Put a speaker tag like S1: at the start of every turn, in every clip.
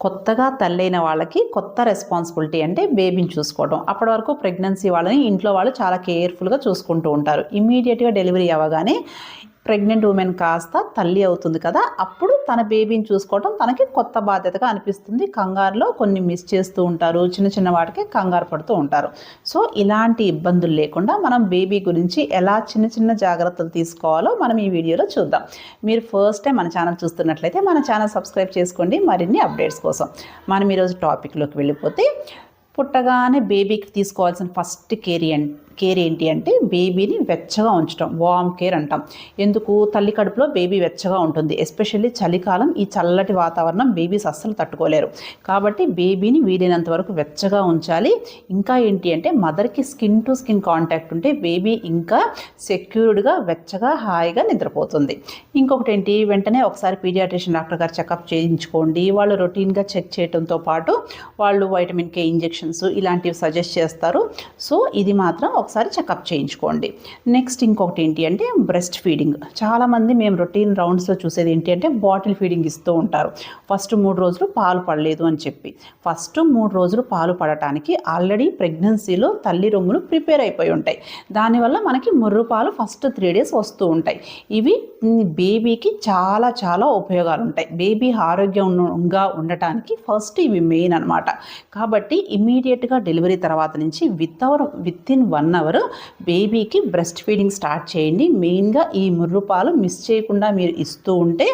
S1: కొత్తగా తల్లైన వాళ్ళకి కొత్త రెస్పాన్సిబిలిటీ అంటే బేబీని చూసుకోవడం. అప్పటి వరకు ప్రెగ్నెన్సీ వాళ్ళని ఇంట్లో వాళ్ళు చాలా కేర్ఫుల్గా చూసుకుంటూ ఉంటారు. ఇమ్మీడియట్గా డెలివరీ అవ్వగానే ప్రెగ్నెంట్ ఉమెన్ కాస్త తల్లి అవుతుంది కదా, అప్పుడు తన బేబీని చూసుకోవడం తనకి కొత్త బాధ్యతగా అనిపిస్తుంది. కంగారులో కొన్ని మిస్ చేస్తూ ఉంటారు, చిన్న చిన్న వాటికి కంగారు పడుతూ ఉంటారు. సో ఇలాంటి ఇబ్బందులు లేకుండా మనం బేబీ గురించి ఎలా చిన్న చిన్న జాగ్రత్తలు తీసుకోవాలో మనం ఈ వీడియోలో చూద్దాం. మీరు ఫస్ట్ టైం మన ఛానల్ చూస్తున్నట్లయితే మన ఛానల్ సబ్స్క్రైబ్ చేసుకోండి మరిన్ని అప్డేట్స్ కోసం. మనం ఈరోజు టాపిక్లోకి వెళ్ళిపోతే, పుట్టగానే బేబీకి తీసుకోవాల్సిన ఫస్ట్ కేర్ ఏంటి అంటే బేబీని వెచ్చగా ఉంచడం, వార్మ్ కేర్ అంటాం. ఎందుకు? తల్లి కడుపులో బేబీ వెచ్చగా ఉంటుంది. ఎస్పెషల్లీ చలికాలం, ఈ చల్లటి వాతావరణం బేబీస్ అస్సలు తట్టుకోలేరు. కాబట్టి బేబీని వీలైనంత వరకు వెచ్చగా ఉంచాలి. ఇంకా ఏంటి అంటే మదర్కి స్కిన్ టు స్కిన్ కాంటాక్ట్ ఉంటే బేబీ ఇంకా సెక్యూర్డ్గా వెచ్చగా హాయిగా నిద్రపోతుంది. ఇంకొకటి ఏంటి, వెంటనే ఒకసారి పీడియాట్రిషియన్ డాక్టర్ గారు చెకప్ చేయించుకోండి. వాళ్ళు రొటీన్గా చెక్ చేయడంతో పాటు వాళ్ళు వైటమిన్ కే ఇంజెక్షన్స్ ఇలాంటివి సజెస్ట్ చేస్తారు. సో ఇది మాత్రం ఒకసారి చెకప్ చేయించుకోండి. నెక్స్ట్ ఇంకొకటి ఏంటి అంటే బ్రెస్ట్ ఫీడింగ్. చాలామంది మేము రొటీన్ రౌండ్స్లో చూసేది ఏంటి అంటే బాటిల్ ఫీడింగ్ ఇస్తూ ఉంటారు. ఫస్ట్ 3 రోజులు పాలు పడలేదు అని చెప్పి. ఫస్ట్ 3 రోజులు పాలు పడటానికి ఆల్రెడీ ప్రెగ్నెన్సీలో తల్లి రొమ్ములు ప్రిపేర్ అయిపోయి ఉంటాయి. దానివల్ల మనకి ముర్రు పాలు ఫస్ట్ 3 డేస్ వస్తూ ఉంటాయి. ఇవి బేబీకి చాలా చాలా ఉపయోగాలు ఉంటాయి. బేబీ ఆరోగ్యంగా ఉండటానికి ఫస్ట్ ఇవి మెయిన్ అనమాట. కాబట్టి ఇమ్మీడియట్గా డెలివరీ తర్వాత నుంచి వితిన్ 1 అవర్ బేబీకి బ్రెస్ట్ ఫీడింగ్ స్టార్ట్ చేయండి. మెయిన్గా ఈ ముర్రు పాలు మిస్ చేయకుండా మీరు ఇస్తూ ఉంటే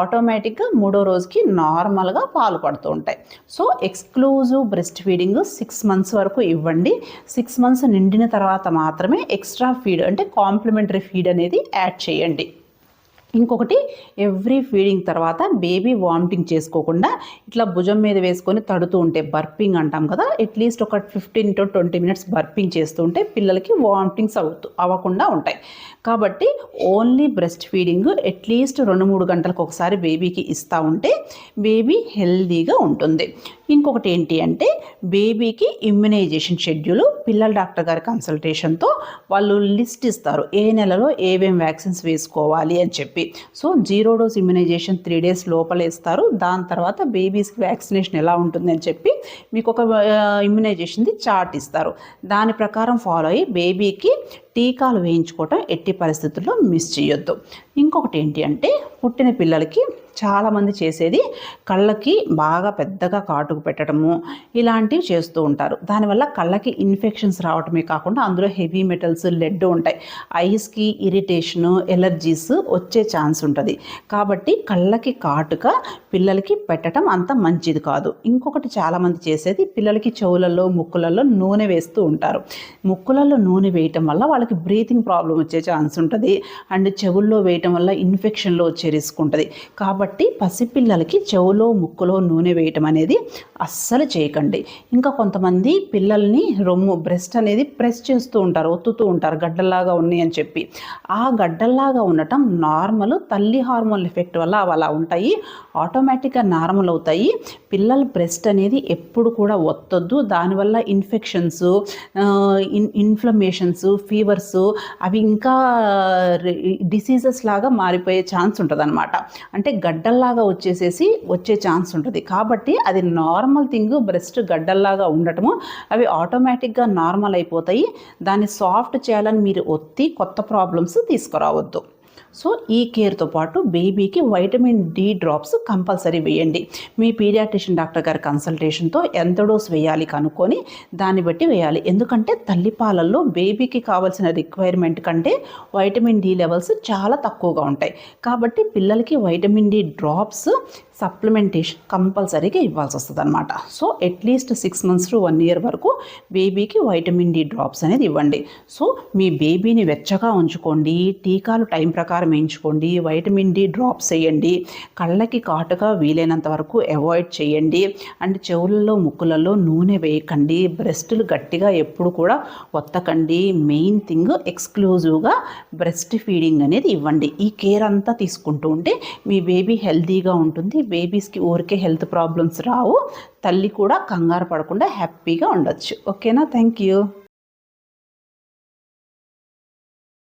S1: ఆటోమేటిక్గా 3వ రోజుకి నార్మల్గా పాలు పడుతూ ఉంటాయి. So exclusive breast feeding 6 months వరకు ఇవ్వండి. 6 మంత్స్ నిండిన తర్వాత మాత్రమే ఎక్స్ట్రా ఫీడ్ అంటే కాంప్లిమెంటరీ ఫీడ్ అనేది యాడ్ చేయండి. ఇంకొకటి, ఎవ్రీ ఫీడింగ్ తర్వాత బేబీ వామిటింగ్ చేసుకోకుండా ఇట్లా భుజం మీద వేసుకొని తడుతూ ఉంటే, బర్పింగ్ అంటాం కదా, అట్లీస్ట్ ఒక 15 to 20 మినిట్స్ బర్పింగ్ చేస్తూ ఉంటే పిల్లలకి వామిటింగ్స్ అవ్వకుండా ఉంటాయి. కాబట్టి ఓన్లీ బ్రెస్ట్ ఫీడింగ్ అట్లీస్ట్ 2-3 గంటలకు ఒకసారి బేబీకి ఇస్తూ ఉంటే బేబీ హెల్దీగా ఉంటుంది. ఇంకొకటి ఏంటి అంటే బేబీకి ఇమ్యునైజేషన్ షెడ్యూల్ పిల్లల డాక్టర్ గారి కన్సల్టేషన్తో వాళ్ళు లిస్ట్ ఇస్తారు, ఏ నెలలో ఏమేం వ్యాక్సిన్స్ వేసుకోవాలి అని చెప్పి. సో 0 డోస్ ఇమ్యునైజేషన్ 3 డేస్ లోపల ఇస్తారు. దాని తర్వాత బేబీస్కి వ్యాక్సినేషన్ ఎలా ఉంటుంది అని చెప్పి మీకు ఒక ఇమ్యునైజేషన్ది చార్ట్ ఇస్తారు. దాని ప్రకారం ఫాలో అయ్యి బేబీకి టీకాలు వేయించుకోవటం ఎట్టి పరిస్థితుల్లో మిస్ చేయొద్దు. ఇంకొకటి ఏంటి అంటే పుట్టిన పిల్లలకి చాలామంది చేసేది కళ్ళకి బాగా పెద్దగా కాటుకు పెట్టడము ఇలాంటివి చేస్తూ ఉంటారు. దానివల్ల కళ్ళకి ఇన్ఫెక్షన్స్ రావటమే కాకుండా అందులో హెవీ మెటల్స్, లెడ్ ఉంటాయి. ఐస్కి ఇరిటేషను, ఎలర్జీస్ వచ్చే ఛాన్స్ ఉంటుంది. కాబట్టి కళ్ళకి కాటుక పిల్లలకి పెట్టడం అంత మంచిది కాదు. ఇంకొకటి చాలామంది చేసేది పిల్లలకి చెవులలో, ముక్కులలో నూనె వేస్తూ ఉంటారు. ముక్కులలో నూనె వేయటం వల్ల వాళ్ళకి బ్రీతింగ్ ప్రాబ్లం వచ్చే ఛాన్స్ ఉంటుంది. అండ్ చెవుల్లో వేయటం వల్ల ఇన్ఫెక్షన్లో వచ్చే రిస్క్ ఉంటుంది. కాబట్టి పసిపిల్లలకి చెవులో, ముక్కులో నూనె వేయటం అనేది అస్సలు చేయకండి. ఇంకా కొంతమంది పిల్లల్ని బ్రెస్ట్ అనేది ప్రెస్ చేస్తూ ఉంటారు, ఒత్తుతూ ఉంటారు, గడ్డల్లాగా ఉన్నాయి అని చెప్పి. ఆ గడ్డల్లాగా ఉండటం నార్మల్, తల్లి హార్మోన్ ఎఫెక్ట్ వల్ల అవి అలా ఉంటాయి. ఆటోమేటిక్గా నార్మల్ అవుతాయి. పిల్లల బ్రెస్ట్ అనేది ఎప్పుడు కూడా ఒత్తొద్దు. దానివల్ల ఇన్ఫెక్షన్స్, ఇన్ఫ్లమేషన్స్, ఫీవర్స్ అవి ఇంకా డిసీజెస్ లాగా మారిపోయే ఛాన్స్ ఉంటుంది అనమాట. అంటే గడ్డల్లాగా వచ్చే ఛాన్స్ ఉంటుంది. కాబట్టి అది నార్మల్ థింగ్, బ్రెస్ట్ గడ్డల్లాగా ఉండటము, అవి ఆటోమేటిక్గా నార్మల్ అయిపోతాయి. దాన్ని సాఫ్ట్ చేయాలని మీరు ఒత్తి కొత్త ప్రాబ్లమ్స్ తీసుకురావద్దు. సో ఈ కేర్తో పాటు బేబీకి వైటమిన్ డి డ్రాప్స్ కంపల్సరీ వేయండి. మీ పీడియాట్రిషియన్ డాక్టర్ గారి కన్సల్టేషన్తో ఎంత డోస్ వేయాలి కనుక్కొని దాన్ని బట్టి వేయాలి. ఎందుకంటే తల్లిపాలల్లో బేబీకి కావాల్సిన రిక్వైర్మెంట్ కంటే వైటమిన్ డి లెవెల్స్ చాలా తక్కువగా ఉంటాయి. కాబట్టి పిల్లలకి వైటమిన్ డి డ్రాప్స్ సప్లిమెంటేషన్ కంపల్సరీగా ఇవ్వాల్సి వస్తుంది అనమాట. So at least 6 months to 1 year వరకు బేబీకి వైటమిన్ డి డ్రాప్స్ అనేది ఇవ్వండి. సో మీ బేబీని వెచ్చగా ఉంచుకోండి, టీకాలు టైం ప్రకారం వేయించుకోండి, వైటమిన్ డి డ్రాప్స్ వేయండి, కళ్ళకి కాటుగా వీలైనంత వరకు అవాయిడ్ చేయండి. అండ్ చెవులలో, ముక్కులలో నూనె వేయకండి, బ్రెస్టులు గట్టిగా ఎప్పుడు కూడా ఒత్తకండి. మెయిన్ థింగ్ ఎక్స్క్లూజివ్గా బ్రెస్ట్ ఫీడింగ్ అనేది ఇవ్వండి. ఈ కేర్ అంతా తీసుకుంటూ ఉంటే మీ బేబీ హెల్తీగా ఉంటుంది. బేబీస్కి ఊరికే హెల్త్ ప్రాబ్లమ్స్ రావు. తల్లి కూడా కంగారు పడకుండా హ్యాపీగా ఉండొచ్చు. ఓకేనా? Thank you.